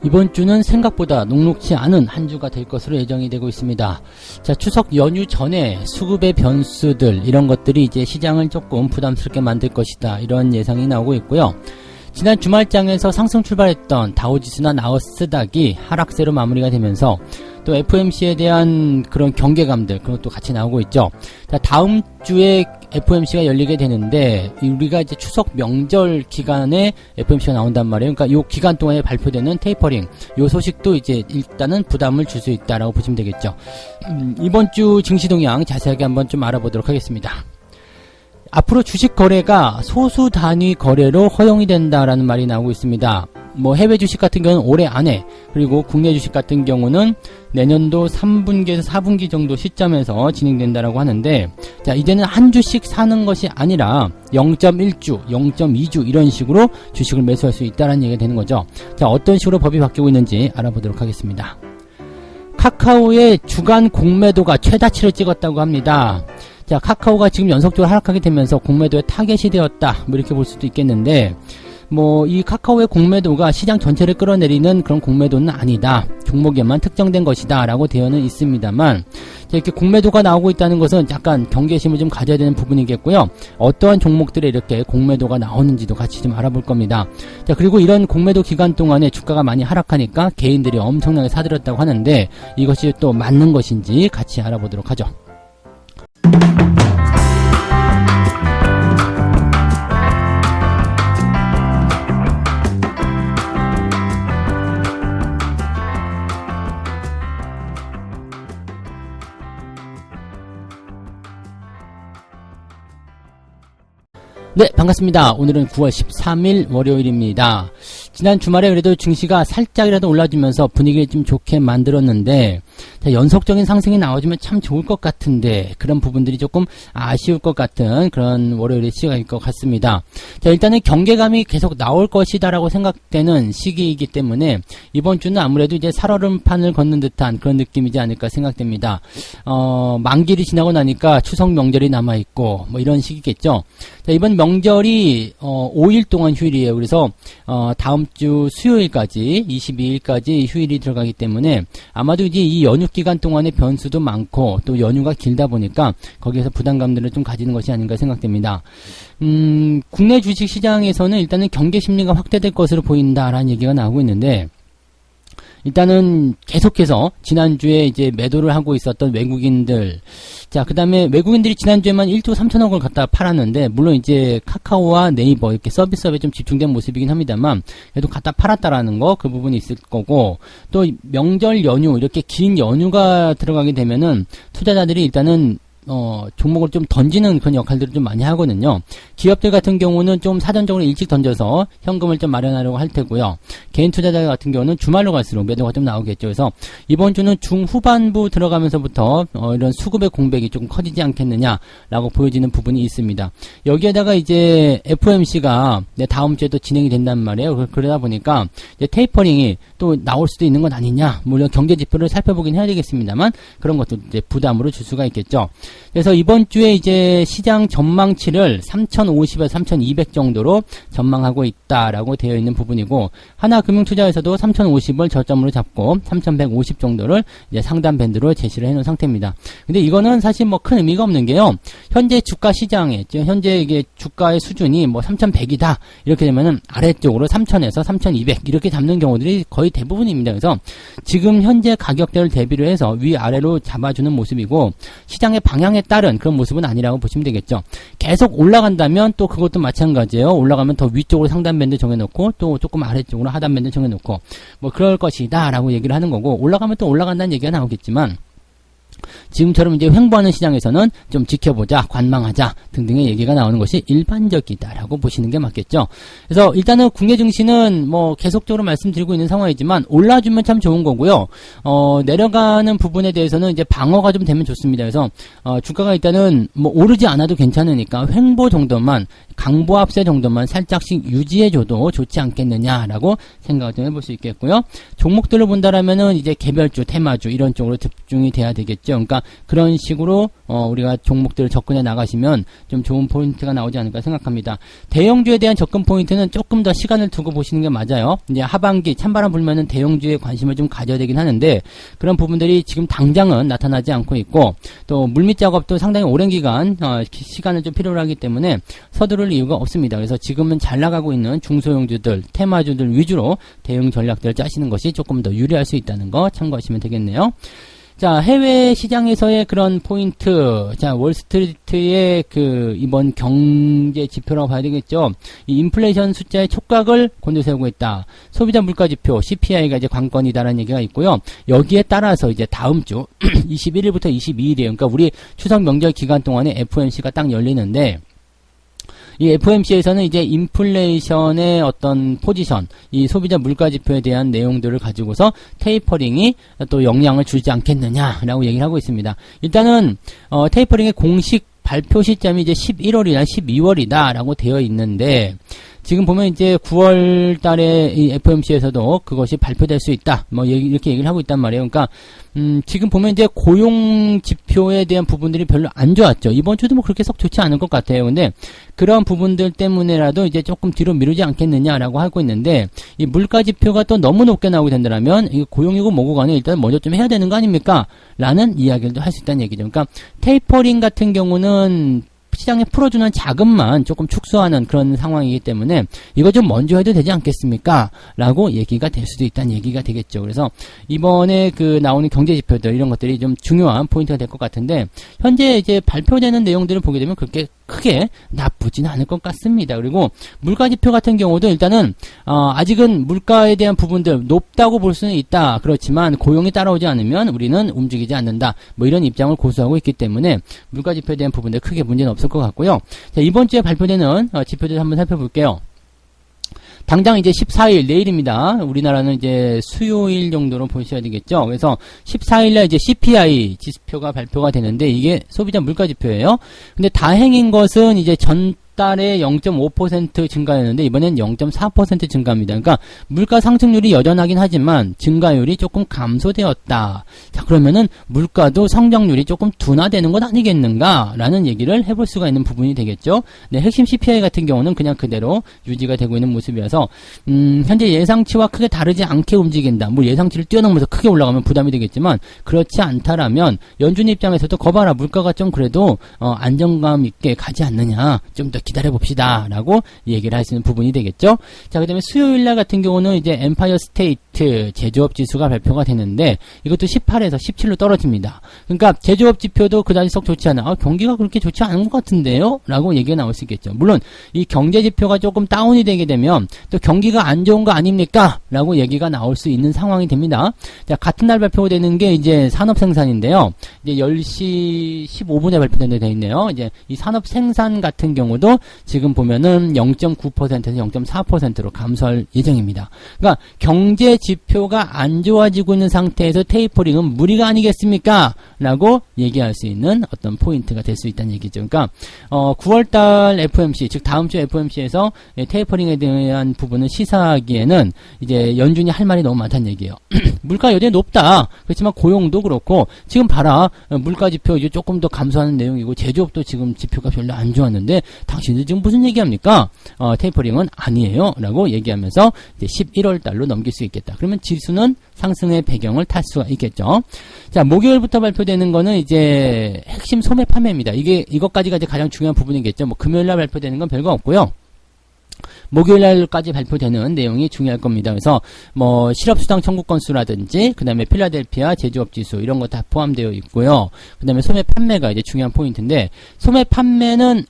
이번 주는 생각보다 녹록지 않은 한 주가 될 것으로 예정이 되고 있습니다. 자, 추석 연휴 전에 수급의 변수들 이런 것들이 이제 시장을 조금 부담스럽게 만들 것이다, 이런 예상이 나오고 있고요. 지난 주말장에서 상승 출발했던 다우지수나 나스닥이 하락세로 마무리가 되면서 또 FOMC에 대한 그런 경계감들, 그런 것도 같이 나오고 있죠. 자, 다음 주에 FOMC가 열리게 되는데, 우리가 이제 추석 명절 기간에 FOMC가 나온단 말이에요. 그러니까 요 기간 동안에 발표되는 테이퍼링, 요 소식도 이제 일단은 부담을 줄 수 있다라고 보시면 되겠죠. 이번 주 증시 동향 자세하게 한번 좀 알아보도록 하겠습니다. 앞으로 주식 거래가 소수 단위 거래로 허용이 된다라는 말이 나오고 있습니다. 뭐 해외 주식 같은 경우는 올해 안에, 그리고 국내 주식 같은 경우는 내년도 3분기에서 4분기 정도 시점에서 진행된다라고 하는데, 자, 이제는 한 주씩 사는 것이 아니라 0.1주, 0.2주 이런 식으로 주식을 매수할 수 있다라는 얘기가 되는 거죠. 자, 어떤 식으로 법이 바뀌고 있는지 알아보도록 하겠습니다. 카카오의 주간 공매도가 최다치를 찍었다고 합니다. 자, 카카오가 지금 연속적으로 하락하게 되면서 공매도에 타겟이 되었다, 뭐 이렇게 볼 수도 있겠는데, 뭐 이 카카오의 공매도가 시장 전체를 끌어내리는 그런 공매도는 아니다, 종목에만 특정된 것이다 라고 되어는 있습니다만, 자, 이렇게 공매도가 나오고 있다는 것은 약간 경계심을 좀 가져야 되는 부분이겠고요. 어떠한 종목들에 이렇게 공매도가 나오는지도 같이 좀 알아볼 겁니다. 자, 그리고 이런 공매도 기간 동안에 주가가 많이 하락하니까 개인들이 엄청나게 사들였다고 하는데, 이것이 또 맞는 것인지 같이 알아보도록 하죠. 네, 반갑습니다. 오늘은 9월 13일 월요일입니다. 지난 주말에 그래도 증시가 살짝이라도 올라주면서 분위기를 좀 좋게 만들었는데, 자, 연속적인 상승이 나와주면 참 좋을 것 같은데, 그런 부분들이 조금 아쉬울 것 같은 그런 월요일의 시간일 것 같습니다. 자, 일단은 경계감이 계속 나올 것이다라고 생각되는 시기이기 때문에 이번 주는 아무래도 이제 살얼음판을 걷는 듯한 그런 느낌이지 않을까 생각됩니다. 만기를 지나고 나니까 추석 명절이 남아있고 뭐 이런 시기겠죠. 자, 이번 명절이 5일 동안 휴일이에요. 그래서 다음 주 수요일까지 22일까지 휴일이 들어가기 때문에 아마도 이제 이 연휴 기간 동안의 변수도 많고 또 연휴가 길다 보니까 거기에서 부담감들을 좀 가지는 것이 아닌가 생각됩니다. 국내 주식 시장에서는 일단은 경계 심리가 확대될 것으로 보인다라는 얘기가 나오고 있는데, 일단은 계속해서 지난주에 이제 매도를 하고 있었던 외국인들, 자, 그 다음에 외국인들이 지난주에만 1조 3천억을 갖다 팔았는데, 물론 이제 카카오와 네이버 이렇게 서비스업에 좀 집중된 모습이긴 합니다만, 그래도 갖다 팔았다라는 거, 그 부분이 있을 거고, 또 명절 연휴, 이렇게 긴 연휴가 들어가게 되면은 투자자들이 일단은 종목을 좀 던지는 그런 역할들을 좀 많이 하거든요. 기업들 같은 경우는 좀 사전적으로 일찍 던져서 현금을 좀 마련하려고 할 테고요. 개인 투자자 같은 경우는 주말로 갈수록 매도가 좀 나오겠죠. 그래서 이번 주는 중후반부 들어가면서부터 이런 수급의 공백이 조금 커지지 않겠느냐라고 보여지는 부분이 있습니다. 여기에다가 이제 FOMC가 다음 주에도 진행이 된단 말이에요. 그러다 보니까 이제 테이퍼링이 또 나올 수도 있는 건 아니냐. 물론 경제 지표를 살펴보긴 해야 되겠습니다만 그런 것도 이제 부담으로 줄 수가 있겠죠. 그래서 이번 주에 이제 시장 전망치를 3,050에서 3,200 정도로 전망하고 있다라고 되어 있는 부분이고, 하나금융투자에서도 3,050을 저점으로 잡고 3,150 정도를 이제 상단 밴드로 제시를 해놓은 상태입니다. 근데 이거는 사실 뭐 큰 의미가 없는 게요. 현재 주가 시장에, 현재 이게 주가의 수준이 뭐 3,100이다 이렇게 되면은 아래쪽으로 3,000에서 3,200 이렇게 잡는 경우들이 거의 대부분입니다. 그래서 지금 현재 가격대를 대비로 해서 위아래로 잡아주는 모습이고, 시장의 방향에 따른 그런 모습은 아니라고 보시면 되겠죠. 계속 올라간다면 또 그것도 마찬가지예요. 올라가면 더 위쪽으로 상단 밴드 정해놓고 또 조금 아래쪽으로 하단 밴드 정해놓고 뭐 그럴 것이다 라고 얘기를 하는 거고, 올라가면 또 올라간다는 얘기가 나오겠지만 지금처럼 이제 횡보하는 시장에서는 좀 지켜보자, 관망하자 등등의 얘기가 나오는 것이 일반적이다라고 보시는 게 맞겠죠. 그래서 일단은 국내 증시는 뭐 계속적으로 말씀드리고 있는 상황이지만 올라주면 참 좋은 거고요. 내려가는 부분에 대해서는 이제 방어가 좀 되면 좋습니다. 그래서 주가가 일단은 뭐 오르지 않아도 괜찮으니까 횡보 정도만 강보합세 정도만 살짝씩 유지해줘도 좋지 않겠느냐라고 생각을 좀 해볼 수 있겠고요. 종목들을 본다라면은 이제 개별주, 테마주 이런 쪽으로 집중이 돼야 되겠죠. 그러니까 그런 식으로 우리가 종목들을 접근해 나가시면 좀 좋은 포인트가 나오지 않을까 생각합니다. 대형주에 대한 접근 포인트는 조금 더 시간을 두고 보시는 게 맞아요. 이제 하반기 찬바람 불면은 대형주에 관심을 좀 가져야 되긴 하는데 그런 부분들이 지금 당장은 나타나지 않고 있고 또 물밑 작업도 상당히 오랜 기간 시간을 좀 필요로 하기 때문에 서두를 이유가 없습니다. 그래서 지금은 잘 나가고 있는 중소형주들, 테마주들 위주로 대응 전략들을 짜시는 것이 조금 더 유리할 수 있다는 거 참고하시면 되겠네요. 자, 해외 시장에서의 그런 포인트. 자, 월스트리트의 이번 경제 지표라고 봐야 되겠죠. 이 인플레이션 숫자의 촉각을 곤두세우고 있다. 소비자 물가 지표, CPI가 이제 관건이다라는 얘기가 있고요. 여기에 따라서 이제 다음 주 21일부터 22일이에요. 그러니까 우리 추석 명절 기간 동안에 FOMC가 딱 열리는데 이 FOMC에서는 이제 인플레이션의 어떤 포지션, 이 소비자 물가 지표에 대한 내용들을 가지고서 테이퍼링이 또 영향을 주지 않겠느냐라고 얘기를 하고 있습니다. 일단은 테이퍼링의 공식 발표 시점이 이제 11월이나 12월이다라고 되어 있는데 지금 보면 이제 9월 달에 이 FOMC에서도 그것이 발표될 수 있다. 뭐 이렇게 얘기를 하고 있단 말이에요. 그러니까 지금 보면 이제 고용 지표에 대한 부분들이 별로 안 좋았죠. 이번 주도 뭐 그렇게 썩 좋지 않은 것 같아요. 근데 그런 부분들 때문에라도 이제 조금 뒤로 미루지 않겠느냐라고 하고 있는데 이 물가 지표가 또 너무 높게 나오게 된다면 이 고용이고 뭐고 간에 일단 먼저 좀 해야 되는 거 아닙니까? 라는 이야기를 할 수 있다는 얘기죠. 그러니까 테이퍼링 같은 경우는 시장에 풀어주는 자금만 조금 축소하는 그런 상황이기 때문에 이거 좀 먼저 해도 되지 않겠습니까? 라고 얘기가 될 수도 있다는 얘기가 되겠죠. 그래서 이번에 나오는 경제 지표들 이런 것들이 좀 중요한 포인트가 될 것 같은데 현재 이제 발표되는 내용들을 보게 되면 그렇게 크게 나쁘지는 않을 것 같습니다. 그리고 물가 지표 같은 경우도 일단은 아직은 물가에 대한 부분들 높다고 볼 수는 있다. 그렇지만 고용이 따라오지 않으면 우리는 움직이지 않는다. 뭐 이런 입장을 고수하고 있기 때문에 물가 지표에 대한 부분들 크게 문제는 없을 것 같고요. 자, 이번 주에 발표되는 지표들 한번 살펴볼게요. 당장 이제 14일 내일입니다. 우리나라는 이제 수요일 정도로 보셔야 되겠죠. 그래서 14일날 이제 CPI 지표가 발표가 되는데 이게 소비자 물가 지표예요. 근데 다행인 것은 이제 달에 0.5% 증가였는데 이번엔 0.4% 증가입니다. 그러니까 물가 상승률이 여전하긴 하지만 증가율이 조금 감소되었다. 자, 그러면은 물가도 성장률이 조금 둔화되는 것 아니겠는가? 라는 얘기를 해볼 수가 있는 부분이 되겠죠. 네, 핵심 CPI 같은 경우는 그냥 그대로 유지가 되고 있는 모습이어서 현재 예상치와 크게 다르지 않게 움직인다. 뭐 예상치를 뛰어넘어서 크게 올라가면 부담이 되겠지만 그렇지 않다라면 연준 입장에서도 거봐라 물가가 좀 그래도 안정감 있게 가지 않느냐. 좀 더 기다려봅시다. 라고 얘기를 할 수 있는 부분이 되겠죠. 자, 그 다음에 수요일날 같은 경우는 이제 엠파이어 스테이트 제조업 지수가 발표가 되는데 이것도 18에서 17로 떨어집니다. 그러니까 제조업 지표도 그다지 썩 좋지 않아. 경기가 그렇게 좋지 않은 것 같은데요? 라고 얘기가 나올 수 있겠죠. 물론 이 경제 지표가 조금 다운이 되게 되면 또 경기가 안 좋은 거 아닙니까? 라고 얘기가 나올 수 있는 상황이 됩니다. 자, 같은 날 발표되는 게 이제 산업 생산인데요. 이제 10시 15분에 발표된 데 되어 있네요. 이제 이 산업 생산 같은 경우도 지금 보면은 0.9%에서 0.4%로 감소할 예정입니다. 그러니까 경제 지표가 안 좋아지고 있는 상태에서 테이퍼링은 무리가 아니겠습니까? 라고 얘기할 수 있는 어떤 포인트가 될 수 있다는 얘기죠. 그러니까 9월달 FOMC, 즉 다음 주 FOMC에서 테이퍼링에 대한 부분을 시사하기에는 이제 연준이 할 말이 너무 많다는 얘기예요. 물가 여전히 높다. 그렇지만 고용도 그렇고 지금 봐라 물가 지표 이제 조금 더 감소하는 내용이고 제조업도 지금 지표가 별로 안 좋았는데 당신들 지금 무슨 얘기합니까? 테이퍼링은 아니에요. 라고 얘기하면서 이제 11월 달로 넘길 수 있겠다. 그러면 지수는 상승의 배경을 탈 수가 있겠죠. 자, 목요일부터 발표되는 거는 이제 핵심 소매 판매입니다. 이것까지가 이제 가장 중요한 부분이겠죠. 뭐 금요일날 발표되는 건 별거 없고요. 목요일날까지 발표되는 내용이 중요할 겁니다. 그래서 뭐 실업수당 청구 건수라든지 그 다음에 필라델피아 제조업 지수 이런 거 다 포함되어 있고요. 그 다음에 소매 판매가 이제 중요한 포인트인데 소매 판매는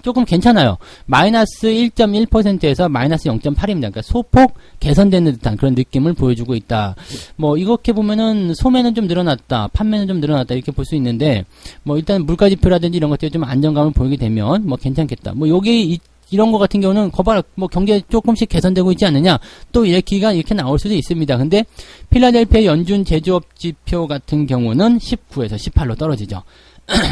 조금 괜찮아요. 마이너스 1.1%에서 마이너스 0.8입니다. 그러니까 소폭 개선되는 듯한 그런 느낌을 보여주고 있다. 뭐 이렇게 보면은 소매는 좀 늘어났다, 판매는 좀 늘어났다 이렇게 볼 수 있는데 뭐 일단 물가 지표라든지 이런 것들이 좀 안정감을 보이게 되면 뭐 괜찮겠다. 뭐 여기 이런 거 같은 경우는 거봐라 뭐 경제 조금씩 개선되고 있지 않느냐 또 얘기가 이렇게 나올 수도 있습니다. 근데 필라델피아 연준 제조업 지표 같은 경우는 19에서 18로 떨어지죠.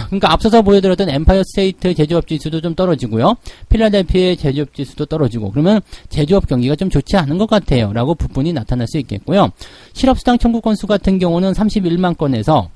그러니까 앞서서 보여드렸던 엠파이어 스테이트 제조업 지수도 좀 떨어지고요. 필라델피아의 제조업 지수도 떨어지고, 그러면 제조업 경기가 좀 좋지 않은 것 같아요. 라고 부분이 나타날 수 있겠고요. 실업수당 청구 건수 같은 경우는 31만 건에서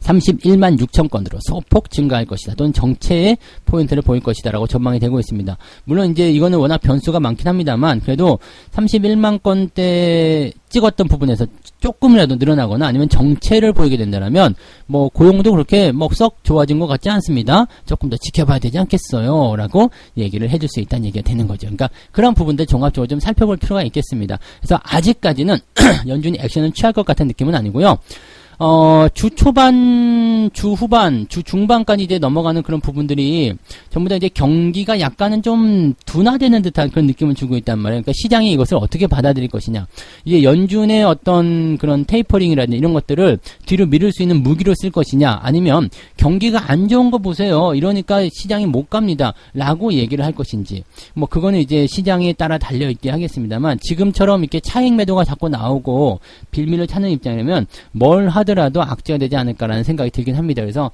31만 6천 건으로 소폭 증가할 것이다. 또는 정체의 포인트를 보일 것이다. 라고 전망이 되고 있습니다. 물론 이제 이거는 워낙 변수가 많긴 합니다만, 그래도 31만 건대 찍었던 부분에서 조금이라도 늘어나거나 아니면 정체를 보이게 된다면, 뭐, 고용도 그렇게 뭐 썩 좋아진 것 같지 않습니다. 조금 더 지켜봐야 되지 않겠어요. 라고 얘기를 해줄 수 있다는 얘기가 되는 거죠. 그러니까 그런 부분들 종합적으로 좀 살펴볼 필요가 있겠습니다. 그래서 아직까지는 연준이 액션을 취할 것 같은 느낌은 아니고요. 주 초반, 주 후반, 주 중반까지 이제 넘어가는 그런 부분들이 전부 다 이제 경기가 약간은 좀 둔화되는 듯한 그런 느낌을 주고 있단 말이에요. 그러니까 시장이 이것을 어떻게 받아들일 것이냐. 이제 연준의 어떤 그런 테이퍼링이라든지 이런 것들을 뒤로 미룰 수 있는 무기로 쓸 것이냐. 아니면 경기가 안 좋은 거 보세요. 이러니까 시장이 못 갑니다. 라고 얘기를 할 것인지. 뭐 그거는 이제 시장에 따라 달려있게 하겠습니다만 지금처럼 이렇게 차익 매도가 자꾸 나오고 빌미를 찾는 입장이라면 뭘 하더라도 악재가 되지 않을까라는 생각이 들긴 합니다. 그래서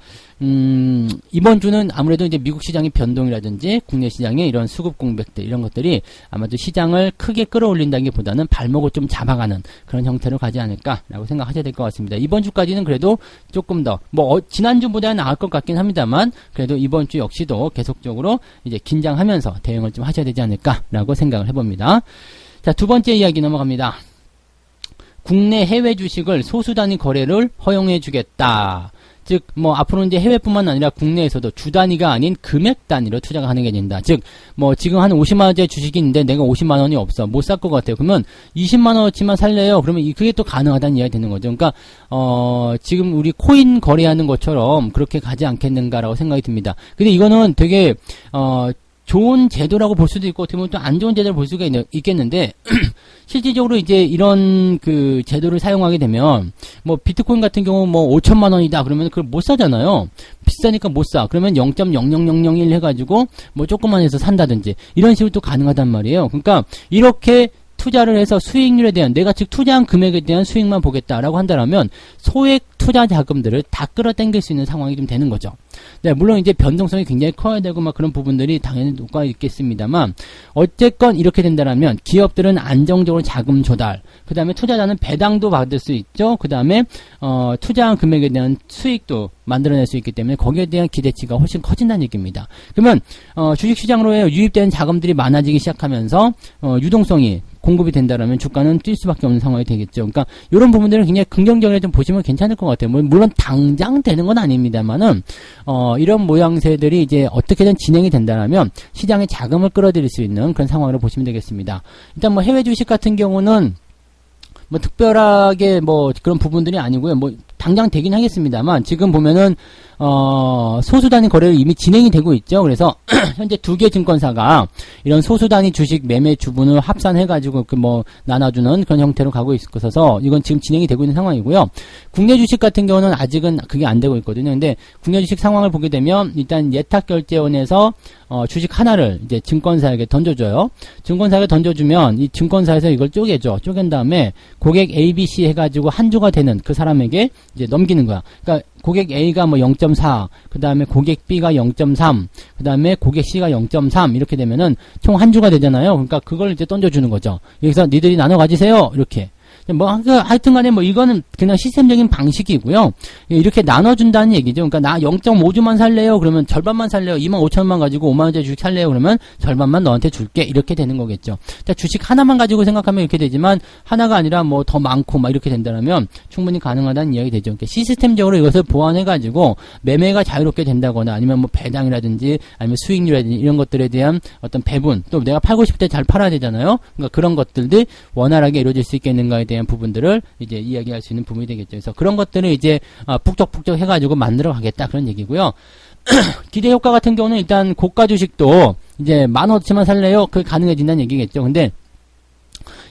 이번 주는 아무래도 이제 미국 시장의 변동이라든지 국내 시장의 이런 수급 공백들 이런 것들이 아마도 시장을 크게 끌어올린다기보다는 발목을 좀 잡아가는 그런 형태로 가지 않을까라고 생각하셔야 될 것 같습니다. 이번 주까지는 그래도 조금 더 뭐 지난주보다 나을 것 같긴 합니다만 그래도 이번 주 역시도 계속적으로 이제 긴장하면서 대응을 좀 하셔야 되지 않을까라고 생각을 해봅니다. 자, 두 번째 이야기 넘어갑니다. 국내 해외 주식을 소수 단위 거래를 허용해 주겠다. 즉, 뭐, 앞으로는 이제 해외뿐만 아니라 국내에서도 주 단위가 아닌 금액 단위로 투자가 가능해진다. 즉, 뭐, 지금 한 50만원짜리 주식이 있는데 내가 50만원이 없어. 못 살 것 같아요. 그러면 20만원어치만 살래요? 그러면 그게 또 가능하다는 이야기가 되는 거죠. 그러니까, 지금 우리 코인 거래하는 것처럼 그렇게 가지 않겠는가라고 생각이 듭니다. 근데 이거는 되게, 좋은 제도라고 볼 수도 있고, 어떻게 보면 또 안 좋은 제도를 볼 수가 있겠는데, 실질적으로 이제 이런 그 제도를 사용하게 되면, 뭐 비트코인 같은 경우 뭐 5천만 원이다 그러면 그걸 못 사잖아요. 비싸니까 못 사. 그러면 0.00001 해가지고 뭐 조금만 해서 산다든지, 이런 식으로 또 가능하단 말이에요. 그러니까 이렇게 투자를 해서 수익률에 대한 내가 즉 투자한 금액에 대한 수익만 보겠다라고 한다면 소액 투자 자금들을 다 끌어당길 수 있는 상황이 좀 되는 거죠. 네, 물론 이제 변동성이 굉장히 커야 되고 막 그런 부분들이 당연히 녹아 있겠습니다만 어쨌건 이렇게 된다면 기업들은 안정적으로 자금 조달, 그 다음에 투자자는 배당도 받을 수 있죠. 그 다음에 투자한 금액에 대한 수익도 만들어낼 수 있기 때문에 거기에 대한 기대치가 훨씬 커진다는 얘기입니다. 그러면 주식시장으로 유입되는 자금들이 많아지기 시작하면서 유동성이 공급이 된다라면 주가는 뛸 수밖에 없는 상황이 되겠죠. 그러니까 이런 부분들은 굉장히 긍정적으로 좀 보시면 괜찮을 것 같아요. 물론 당장 되는 건 아닙니다만은 이런 모양새들이 이제 어떻게든 진행이 된다라면 시장에 자금을 끌어들일 수 있는 그런 상황으로 보시면 되겠습니다. 일단 뭐 해외 주식 같은 경우는 뭐 특별하게 뭐 그런 부분들이 아니고요. 뭐 당장 되긴 하겠습니다만 지금 보면은 소수 단위 거래를 이미 진행이 되고 있죠. 그래서 현재 두 개 증권사가 이런 소수 단위 주식 매매 주분을 합산해가지고 뭐 나눠주는 그런 형태로 가고 있어서 이건 지금 진행이 되고 있는 상황이고요. 국내 주식 같은 경우는 아직은 그게 안 되고 있거든요. 근데 국내 주식 상황을 보게 되면 일단 예탁결제원에서 주식 하나를 이제 증권사에게 던져줘요. 증권사에게 던져주면 이 증권사에서 이걸 쪼개죠. 쪼갠 다음에 고객 ABC 해가지고 한 주가 되는 그 사람에게 이제 넘기는 거야. 그러니까 고객 A가 뭐 0.4, 그 다음에 고객 B가 0.3, 그 다음에 고객 C가 0.3 이렇게 되면은 총 한 주가 되잖아요. 그러니까 그걸 이제 던져주는 거죠. 여기서 니들이 나눠 가지세요. 이렇게. 뭐 하여튼 간에 뭐 이거는 그냥 시스템적인 방식이고요. 이렇게 나눠준다는 얘기죠. 그러니까 나 0.5주만 살래요. 그러면 절반만 살래요. 25,000원만 가지고 5만원짜리 주식 살래요. 그러면 절반만 너한테 줄게. 이렇게 되는 거겠죠. 그러니까 주식 하나만 가지고 생각하면 이렇게 되지만 하나가 아니라 뭐 더 많고 막 이렇게 된다면 충분히 가능하다는 이야기 되죠. 그러니까 시스템적으로 이것을 보완해가지고 매매가 자유롭게 된다거나 아니면 뭐 배당이라든지 아니면 수익률이라든지 이런 것들에 대한 어떤 배분, 또 내가 팔고 싶을 때 잘 팔아야 되잖아요. 그러니까 그런 것들이 원활하게 이루어질 수 있겠는가에 대한 부분들을 이제 이야기할 수 있는 부분이 되겠죠. 그래서 그런 것들을 이제 북적북적 해가지고 만들어 가겠다 그런 얘기고요. 기대 효과 같은 경우는 일단 고가 주식도 이제 10,000원어치만 살래요? 그게 가능해진다는 얘기겠죠. 근데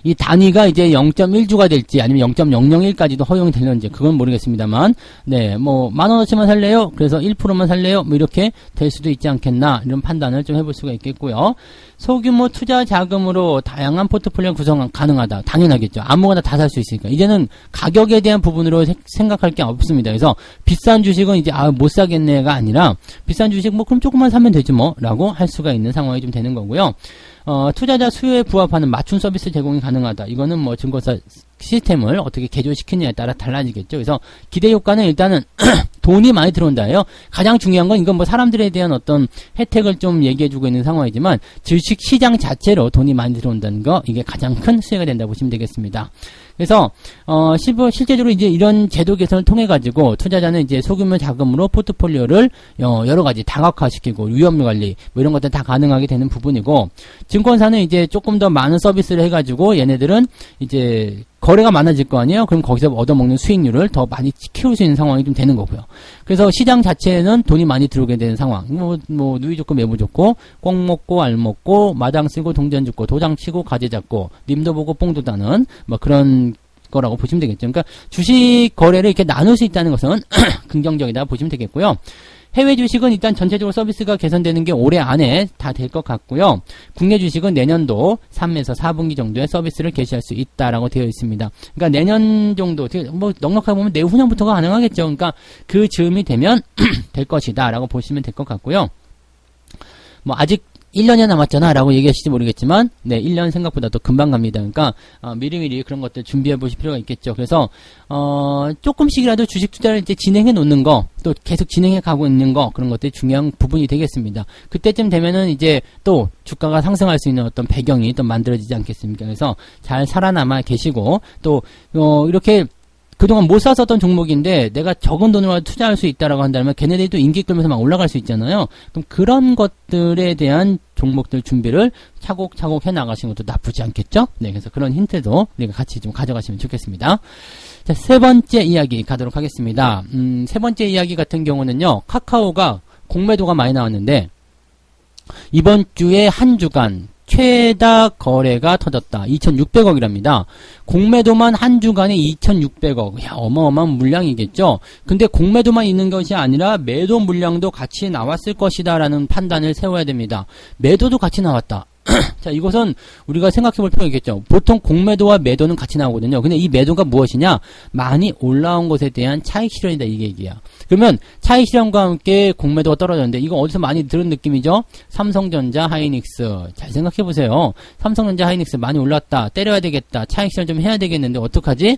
이 단위가 이제 0.1주가 될지 아니면 0.001까지도 허용이 되는지 그건 모르겠습니다만, 네, 뭐 10,000원어치만 살래요? 그래서 1%만 살래요? 뭐 이렇게 될 수도 있지 않겠나, 이런 판단을 좀 해볼 수가 있겠고요. 소규모 투자 자금으로 다양한 포트폴리오 구성 가능하다. 당연하겠죠. 아무거나 다 살 수 있으니까. 이제는 가격에 대한 부분으로 생각할 게 없습니다. 그래서 비싼 주식은 이제 못 사겠네가 아니라 비싼 주식 뭐 그럼 조금만 사면 되지 뭐 라고 할 수가 있는 상황이 좀 되는 거고요. 투자자 수요에 부합하는 맞춤 서비스 제공이 가능하다. 이거는 뭐 증권사 시스템을 어떻게 개조시키느냐에 따라 달라지겠죠. 그래서 기대 효과는 일단은 돈이 많이 들어온다예요. 가장 중요한 건 이건 뭐 사람들에 대한 어떤 혜택을 좀 얘기해주고 있는 상황이지만 주식 시장 자체로 돈이 많이 들어온다는 거, 이게 가장 큰 수혜가 된다고 보시면 되겠습니다. 그래서 실제적으로 이제 이런 제도 개선을 통해 가지고 투자자는 이제 소규모 자금으로 포트폴리오를 여러 가지 다각화시키고 위험 관리 뭐 이런 것들 다 가능하게 되는 부분이고, 증권사는 이제 조금 더 많은 서비스를 해가지고 얘네들은 이제 거래가 많아질 거 아니에요? 그럼 거기서 얻어먹는 수익률을 더 많이 키울 수 있는 상황이 좀 되는 거고요. 그래서 시장 자체에는 돈이 많이 들어오게 되는 상황. 뭐 누이 좋고 매부 좋고 꽁 먹고 알 먹고 마당 쓰고 동전 죽고 도장 치고 가재 잡고 님도 보고 뽕도 다는 뭐 그런 거라고 보시면 되겠죠. 그러니까 주식 거래를 이렇게 나눌 수 있다는 것은 긍정적이다 보시면 되겠고요. 해외 주식은 일단 전체적으로 서비스가 개선되는 게 올해 안에 다 될 것 같고요. 국내 주식은 내년도 3에서 4분기 정도에 서비스를 개시할 수 있다라고 되어 있습니다. 그러니까 내년 정도, 뭐 넉넉하게 보면 내후년부터가 가능하겠죠. 그러니까 그 즈음이 되면 될 것이다라고 보시면 될 것 같고요. 뭐 아직 1년이 남았잖아 라고 얘기하실지 모르겠지만, 네, 1년 생각보다 더 금방 갑니다. 그러니까 미리미리 그런 것들 준비해 보실 필요가 있겠죠. 그래서 조금씩이라도 주식 투자를 이제 진행해 놓는 거, 또 계속 진행해 가고 있는 거, 그런 것들이 중요한 부분이 되겠습니다. 그때쯤 되면은 이제 또 주가가 상승할 수 있는 어떤 배경이 또 만들어지지 않겠습니까? 그래서 잘 살아남아 계시고, 또 이렇게 그동안 못 샀었던 종목인데 내가 적은 돈으로 투자할 수 있다라고 한다면 걔네들이 또 인기 끌면서 막 올라갈 수 있잖아요. 그럼 그런 것들에 대한 종목들 준비를 차곡차곡 해 나가시는 것도 나쁘지 않겠죠? 네, 그래서 그런 힌트도 우리가 같이 좀 가져가시면 좋겠습니다. 자, 세 번째 이야기 가도록 하겠습니다. 세 번째 이야기 같은 경우는요, 카카오가 공매도가 많이 나왔는데 이번 주에 한 주간 최다 거래가 터졌다. 2,600억이랍니다. 공매도만 한 주간에 2,600억. 야, 어마어마한 물량이겠죠? 근데 공매도만 있는 것이 아니라 매도 물량도 같이 나왔을 것이다 라는 판단을 세워야 됩니다. 매도도 같이 나왔다. 자, 이것은 우리가 생각해 볼 필요가 있겠죠. 보통 공매도와 매도는 같이 나오거든요. 근데 이 매도가 무엇이냐? 많이 올라온 것에 대한 차익 실현이다, 이게 얘기야. 그러면 차익 실현과 함께 공매도가 떨어졌는데, 이거 어디서 많이 들은 느낌이죠? 삼성전자, 하이닉스. 잘 생각해 보세요. 삼성전자, 하이닉스 많이 올랐다. 때려야 되겠다. 차익 실현 좀 해야 되겠는데, 어떡하지?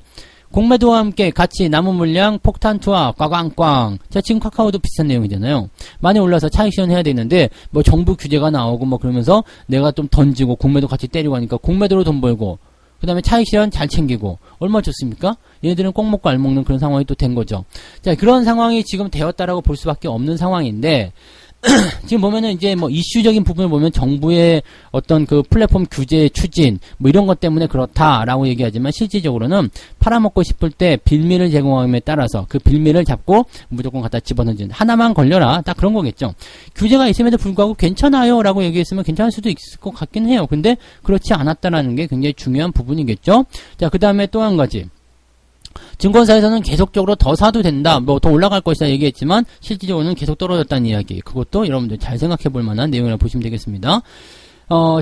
공매도와 함께 같이 남은 물량 폭탄 투하 꽝꽝꽝. 자, 지금 카카오도 비슷한 내용이잖아요. 많이 올라서 차익 실현해야 되는데 뭐 정부 규제가 나오고 뭐 그러면서 내가 좀 던지고 공매도 같이 때리고 하니까 공매도로 돈 벌고 그 다음에 차익 실현 잘 챙기고 얼마 좋습니까? 얘네들은 꼭 먹고 알 먹는 그런 상황이 또 된 거죠. 자, 그런 상황이 지금 되었다라고 볼 수밖에 없는 상황인데 지금 보면은 이제 뭐 이슈적인 부분을 보면 정부의 어떤 그 플랫폼 규제 추진 뭐 이런 것 때문에 그렇다라고 얘기하지만 실질적으로는 팔아먹고 싶을 때 빌미를 제공함에 따라서 그 빌미를 잡고 무조건 갖다 집어넣는 하나만 걸려라 딱 그런 거겠죠. 규제가 있음에도 불구하고 괜찮아요 라고 얘기했으면 괜찮을 수도 있을 것 같긴 해요. 근데 그렇지 않았다라는 게 굉장히 중요한 부분이겠죠. 자, 그 다음에 또 한 가지, 증권사에서는 계속적으로 더 사도 된다, 뭐 더 올라갈 것이다 얘기했지만 실질적으로는 계속 떨어졌다는 이야기, 그것도 여러분들 잘 생각해 볼 만한 내용이라고 보시면 되겠습니다.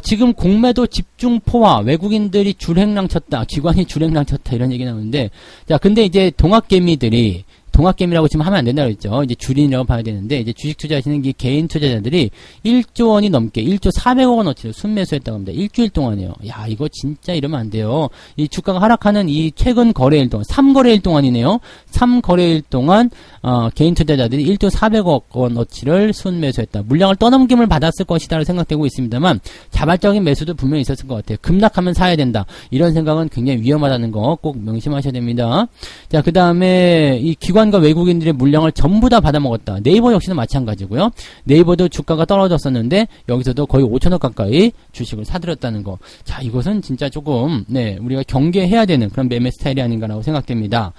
지금 공매도 집중포화, 외국인들이 줄행랑 쳤다, 기관이 줄행랑 쳤다 이런 얘기 나오는데, 자, 근데 이제 동학개미라고 지금 하면 안 된다고 했죠. 이제 줄인이라고 봐야 되는데, 이제 주식 투자하시는 이 개인 투자자들이 1조 원이 넘게 1조 400억 원어치를 순매수했다고 합니다. 일주일 동안이에요. 야, 이거 진짜 이러면 안 돼요. 이 주가가 하락하는 이 최근 거래일 동안, 3거래일 동안이네요. 3거래일 동안 개인 투자자들이 1조 400억 원어치를 순매수했다. 물량을 떠넘김을 받았을 것이다 생각되고 있습니다만 자발적인 매수도 분명히 있었을 것 같아요. 급락하면 사야 된다. 이런 생각은 굉장히 위험하다는 거 꼭 명심하셔야 됩니다. 자, 그 다음에 이 기관과 외국인들의 물량을 전부 다 받아먹었다. 네이버 역시나 마찬가지고요. 네이버도 주가가 떨어졌었는데 여기서도 거의 5천억 가까이 주식을 사들였다는 거. 자, 이것은 진짜 조금 우리가 경계해야 되는 그런 매매 스타일이 아닌가라고 생각됩니다.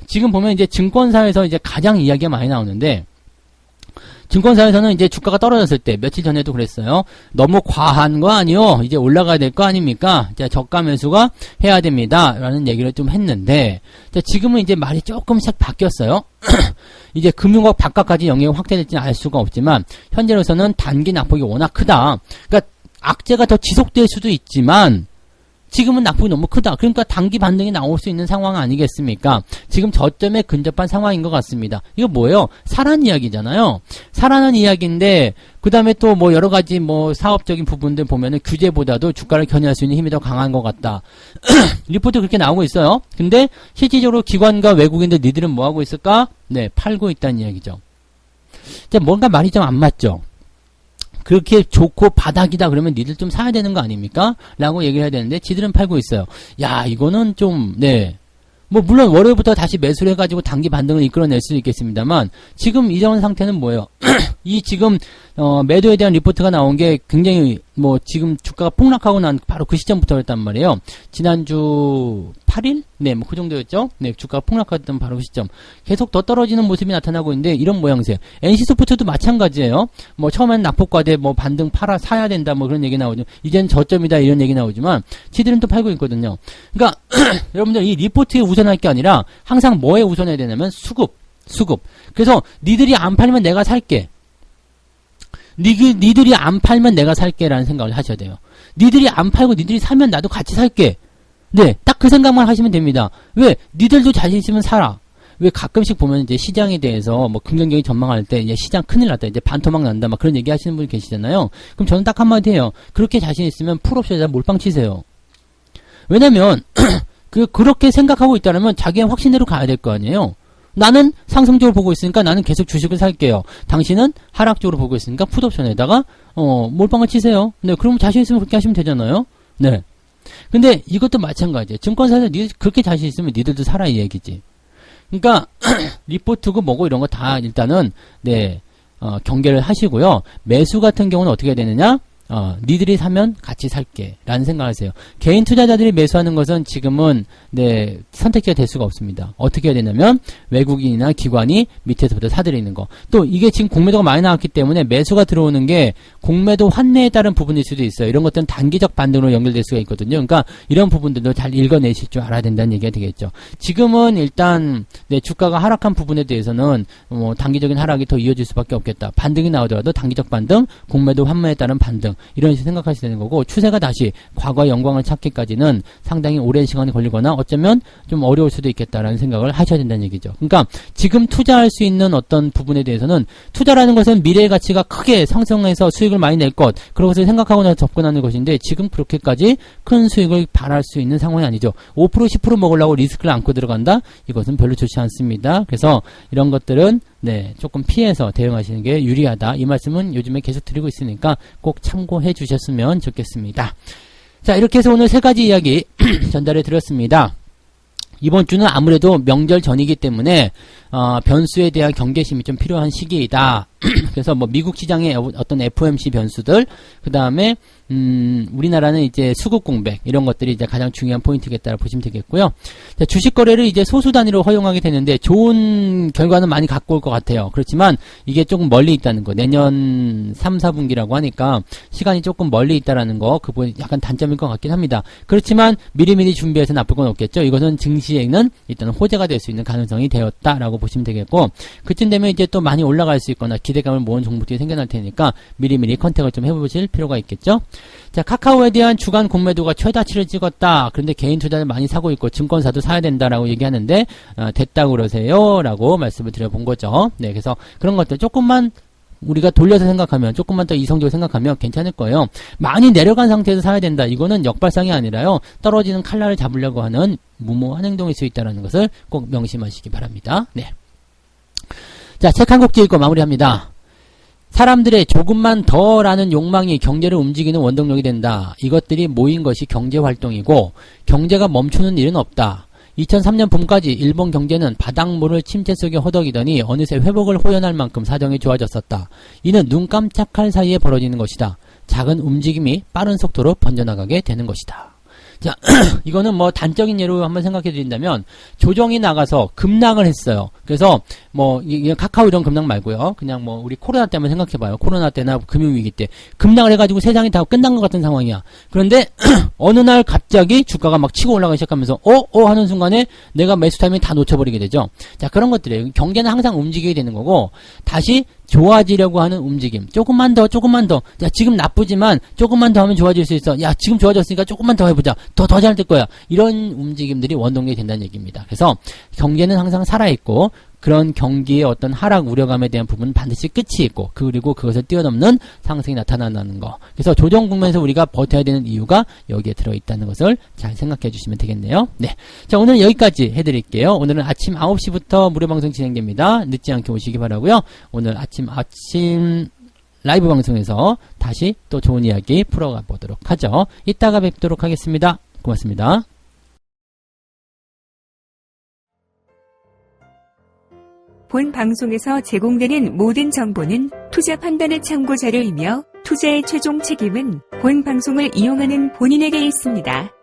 지금 보면 이제 증권사에서 이제 가장 이야기가 많이 나오는데, 증권사에서는 이제 주가가 떨어졌을 때, 며칠 전에도 그랬어요. 너무 과한 거 아니요? 이제 올라가야 될 거 아닙니까? 자, 저가 매수가 해야 됩니다. 라는 얘기를 좀 했는데, 자, 지금은 이제 말이 조금씩 바뀌었어요. 이제 금융업 바깥까지 영역이 확대될지는 알 수가 없지만, 현재로서는 단기 낙폭이 워낙 크다. 그러니까 악재가 더 지속될 수도 있지만, 지금은 낙폭이 너무 크다. 그러니까 단기 반등이 나올 수 있는 상황 아니겠습니까? 지금 저점에 근접한 상황인 것 같습니다. 이거 뭐예요? 사란 이야기잖아요. 사라는 이야기인데, 그 다음에 또 뭐 여러 가지 뭐 사업적인 부분들 보면은 규제보다도 주가를 견인할 수 있는 힘이 더 강한 것 같다. 리포트 그렇게 나오고 있어요. 근데 실질적으로 기관과 외국인들 니들은 뭐 하고 있을까? 네, 팔고 있다는 이야기죠. 뭔가 말이 좀 안 맞죠? 그렇게 좋고 바닥이다 그러면 니들 좀 사야 되는 거 아닙니까? 라고 얘기를 해야 되는데 지들은 팔고 있어요. 야, 이거는 좀 네. 뭐 물론 월요일부터 다시 매수를 해가지고 단기 반등을 이끌어낼 수 있겠습니다만 지금 이런 상태는 뭐예요? 이 지금 매도에 대한 리포트가 나온 게 굉장히 뭐 지금 주가가 폭락하고 난 바로 그 시점부터였단 말이에요. 지난주 8일? 네, 뭐 그 정도였죠? 네, 주가가 폭락했던 바로 그 시점. 계속 더 떨어지는 모습이 나타나고 있는데 이런 모양새요. NC소프트도 마찬가지예요. 뭐 처음엔 낙폭과대 뭐 반등 사야 된다 뭐 그런 얘기 나오죠. 이젠 저점이다 이런 얘기 나오지만 지들은 또 팔고 있거든요. 그러니까 여러분들 이 리포트에 우선할 게 아니라 항상 뭐에 우선해야 되냐면 수급. 그래서 니들이 안 팔면 내가 살게. 니들이 안 팔면 내가 살게라는 생각을 하셔야 돼요. 니들이 안 팔고 니들이 사면 나도 같이 살게. 네, 딱 그 생각만 하시면 됩니다. 왜? 니들도 자신 있으면 살아. 왜 가끔씩 보면 이제 시장에 대해서 뭐 긍정적인 전망할 때 이제 시장 큰일 났다. 이제 반토막 난다. 막 그런 얘기 하시는 분이 계시잖아요. 그럼 저는 딱 한마디 해요. 그렇게 자신 있으면 풀옵션에다 몰빵 치세요. 왜냐면 그렇게 생각하고 있다면 자기의 확신대로 가야 될 거 아니에요. 나는 상승적으로 보고 있으니까 나는 계속 주식을 살게요. 당신은 하락적으로 보고 있으니까 풋옵션에다가 몰빵을 치세요. 네, 그럼 자신 있으면 그렇게 하시면 되잖아요. 네. 근데 이것도 마찬가지예요. 증권사에서 그렇게 자신 있으면 니들도 살아 이 얘기지. 그러니까 리포트고 뭐고 이런 거 다 일단은 네 경계를 하시고요. 매수 같은 경우는 어떻게 해야 되느냐? 니들이 사면 같이 살게 라는 생각을 하세요. 개인 투자자들이 매수하는 것은 지금은 네 선택지가 될 수가 없습니다. 어떻게 해야 되냐면 외국인이나 기관이 밑에서부터 사들이는 거. 또 이게 지금 공매도가 많이 나왔기 때문에 매수가 들어오는 게 공매도 환매에 따른 부분일 수도 있어요. 이런 것들은 단기적 반등으로 연결될 수가 있거든요. 그러니까 이런 부분들도 잘 읽어내실 줄 알아야 된다는 얘기가 되겠죠. 지금은 일단 네 주가가 하락한 부분에 대해서는 단기적인 하락이 더 이어질 수밖에 없겠다. 반등이 나오더라도 단기적 반등, 공매도 환매에 따른 반등 이런 식으로 생각하셔야 되는 거고 추세가 다시 과거의 영광을 찾기까지는 상당히 오랜 시간이 걸리거나 어쩌면 좀 어려울 수도 있겠다라는 생각을 하셔야 된다는 얘기죠. 그러니까 지금 투자할 수 있는 어떤 부분에 대해서는 투자라는 것은 미래의 가치가 크게 상승해서 수익을 많이 낼 것 그런 것을 생각하고 나서 접근하는 것인데 지금 그렇게까지 큰 수익을 바랄 수 있는 상황이 아니죠. 5% 10% 먹으려고 리스크를 안고 들어간다? 이것은 별로 좋지 않습니다. 그래서 이런 것들은 네, 조금 피해서 대응하시는 게 유리하다. 이 말씀은 요즘에 계속 드리고 있으니까 꼭 참고해 주셨으면 좋겠습니다. 자, 이렇게 해서 오늘 세 가지 이야기 전달해 드렸습니다. 이번 주는 아무래도 명절 전이기 때문에 변수에 대한 경계심이 좀 필요한 시기이다. 그래서 뭐 미국 시장의 어떤 FOMC 변수들, 그 다음에 우리나라는 이제 수급 공백 이런 것들이 이제 가장 중요한 포인트겠다고 보시면 되겠고요. 자, 주식 거래를 이제 소수 단위로 허용하게 되는데 좋은 결과는 많이 갖고 올 것 같아요. 그렇지만 이게 조금 멀리 있다는 거, 내년 3, 4분기라고 하니까 시간이 조금 멀리 있다라는 거, 그 부분이 약간 단점일 것 같긴 합니다. 그렇지만 미리미리 준비해서 나쁠 건 없겠죠. 이것은 증시에는 일단 호재가 될 수 있는 가능성이 되었다라고 보시면 되겠고, 그쯤 되면 이제 또 많이 올라갈 수 있거나 기대감을 모은 종목들이 생겨날 테니까 미리미리 컨택을 좀 해보실 필요가 있겠죠. 자, 카카오에 대한 주간 공매도가 최다치를 찍었다. 그런데 개인 투자를 많이 사고 있고 증권사도 사야 된다라고 얘기하는데 됐다고 그러세요 라고 말씀을 드려본 거죠. 네, 그래서 그런 것들 조금만 우리가 돌려서 생각하면, 조금만 더 이성적으로 생각하면 괜찮을 거예요. 많이 내려간 상태에서 사야 된다. 이거는 역발상이 아니라요, 떨어지는 칼날을 잡으려고 하는 무모한 행동일 수 있다는 것을 꼭 명심하시기 바랍니다. 네. 자, 책 한 곡 읽고 마무리합니다. 사람들의 조금만 더라는 욕망이 경제를 움직이는 원동력이 된다. 이것들이 모인 것이 경제활동이고 경제가 멈추는 일은 없다. 2003년 봄까지 일본 경제는 바닥물을 침체 속에 허덕이더니 어느새 회복을 호연할 만큼 사정이 좋아졌었다. 이는 눈 깜짝할 사이에 벌어지는 것이다. 작은 움직임이 빠른 속도로 번져나가게 되는 것이다. 자, 이거는 뭐 단적인 예로 한번 생각해 드린다면 조정이 나가서 급락을 했어요. 그래서 뭐 카카오 이런 급락 말고요. 그냥 뭐 우리 코로나 때 한번 생각해 봐요. 코로나 때나 금융위기 때 급락을 해가지고 세상이 다 끝난 것 같은 상황이야. 그런데 어느 날 갑자기 주가가 막 치고 올라가기 시작하면서 하는 순간에 내가 매수 타이밍 다 놓쳐버리게 되죠. 자, 그런 것들이에요. 경제는 항상 움직이게 되는 거고 다시 좋아지려고 하는 움직임. 조금만 더. 야, 지금 나쁘지만 조금만 더 하면 좋아질 수 있어. 야, 지금 좋아졌으니까 조금만 더 해보자. 더 잘 될 거야. 이런 움직임들이 원동력이 된다는 얘기입니다. 그래서 경제는 항상 살아있고 그런 경기의 어떤 하락 우려감에 대한 부분은 반드시 끝이 있고 그리고 그것을 뛰어넘는 상승이 나타난다는 거. 그래서 조정 국면에서 우리가 버텨야 되는 이유가 여기에 들어있다는 것을 잘 생각해 주시면 되겠네요. 네. 자, 오늘은 여기까지 해드릴게요. 오늘은 아침 9시부터 무료 방송 진행됩니다. 늦지 않게 오시기 바라고요. 오늘 아침 라이브 방송에서 다시 또 좋은 이야기 풀어가 보도록 하죠. 이따가 뵙도록 하겠습니다. 고맙습니다. 본 방송에서 제공되는 모든 정보는 투자 판단의 참고 자료이며 투자의 최종 책임은 본 방송을 이용하는 본인에게 있습니다.